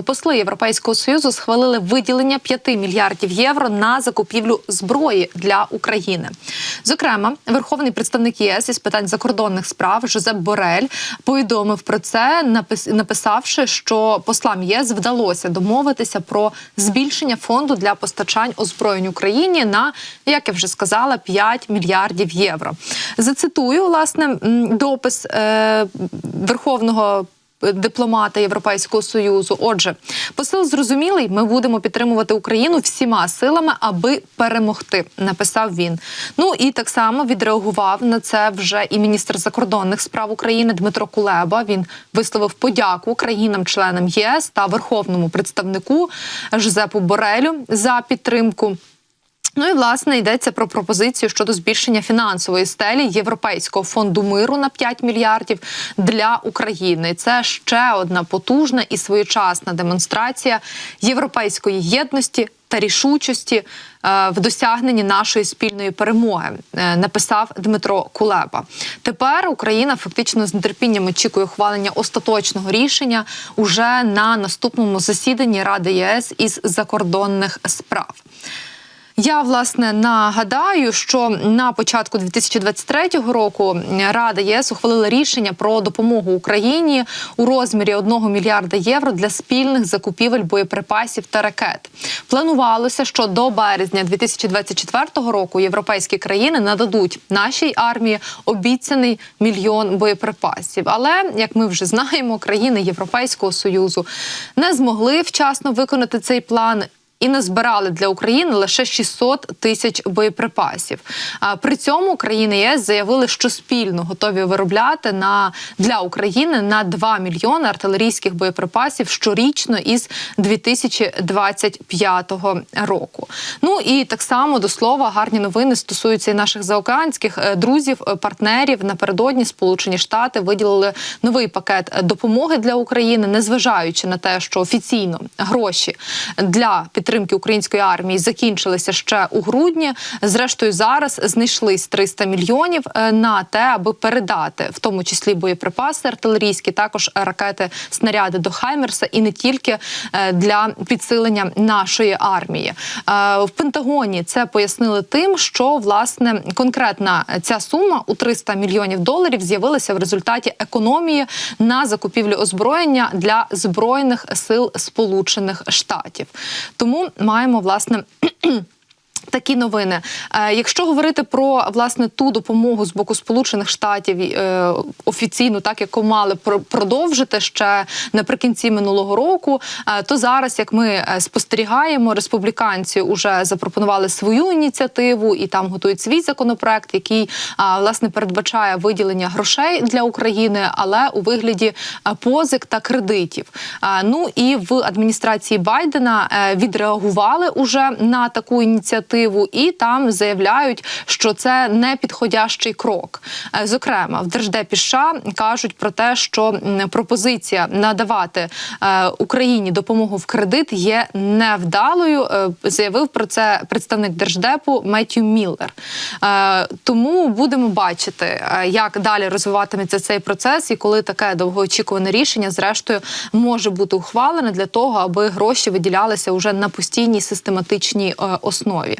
посли Європейського Союзу схвалили виділення 5 мільярдів євро на закупівлю зброї для України. Зокрема, верховний представник ЄС із питань закордонних справ Жозеп Борель повідомив про це, написавши, що послам ЄС вдалося домовитися про збільшення фонду для постачань озброєнь Україні на, як я вже сказала, 5 мільярдів євро. Зацитую, власне, допис верховного дипломата Європейського Союзу. Отже, посил зрозумілий, ми будемо підтримувати Україну всіма силами, аби перемогти, написав він. Ну і так само відреагував на це вже і міністр закордонних справ України Дмитро Кулеба. Він висловив подяку країнам-членам ЄС та верховному представнику Жозепу Борелю за підтримку. Ну і, власне, йдеться про пропозицію щодо збільшення фінансової стелі Європейського фонду миру на 5 мільярдів для України. Це ще одна потужна і своєчасна демонстрація європейської єдності та рішучості в досягненні нашої спільної перемоги, написав Дмитро Кулеба. Тепер Україна фактично з нетерпінням очікує ухвалення остаточного рішення уже на наступному засіданні Ради ЄС із закордонних справ. Я, власне, нагадаю, що на початку 2023 року Рада ЄС ухвалила рішення про допомогу Україні у розмірі 1 мільярда євро для спільних закупівель боєприпасів та ракет. Планувалося, що до березня 2024 року європейські країни нададуть нашій армії обіцяний 1 мільйон боєприпасів. Але, як ми вже знаємо, країни Європейського Союзу не змогли вчасно виконати цей план і назбирали для України лише 600 тисяч боєприпасів. При цьому країни ЄС заявили, що спільно готові виробляти для України на 2 мільйони артилерійських боєприпасів щорічно із 2025 року. Ну і так само, до слова, гарні новини стосуються і наших заокеанських друзів, партнерів. Напередодні Сполучені Штати виділили новий пакет допомоги для України, незважаючи на те, що офіційно гроші для підтримки української армії закінчилися ще у грудні. Зрештою, зараз знайшлись 300 мільйонів на те, аби передати, в тому числі боєприпаси артилерійські, також ракети, снаряди до Хаймерса, і не тільки для підсилення нашої армії. В Пентагоні це пояснили тим, що, власне, конкретна ця сума у 300 мільйонів доларів з'явилася в результаті економії на закупівлю озброєння для Збройних сил Сполучених Штатів. Тому маємо, власне, такі новини. Якщо говорити про, власне, ту допомогу з боку Сполучених Штатів офіційно, так, яку мали продовжити ще наприкінці минулого року, то зараз, як ми спостерігаємо, республіканці вже запропонували свою ініціативу і там готують свій законопроект, який, власне, передбачає виділення грошей для України, але у вигляді позик та кредитів. Ну і в адміністрації Байдена відреагували уже на таку ініціативу, і там заявляють, що це не підходящий крок. Зокрема, в Держдепі США кажуть про те, що пропозиція надавати Україні допомогу в кредит є невдалою. Заявив про це представник Держдепу Меттью Міллер. Тому будемо бачити, як далі розвиватиметься цей процес і коли таке довгоочікуване рішення, зрештою, може бути ухвалене для того, аби гроші виділялися уже на постійній систематичній основі.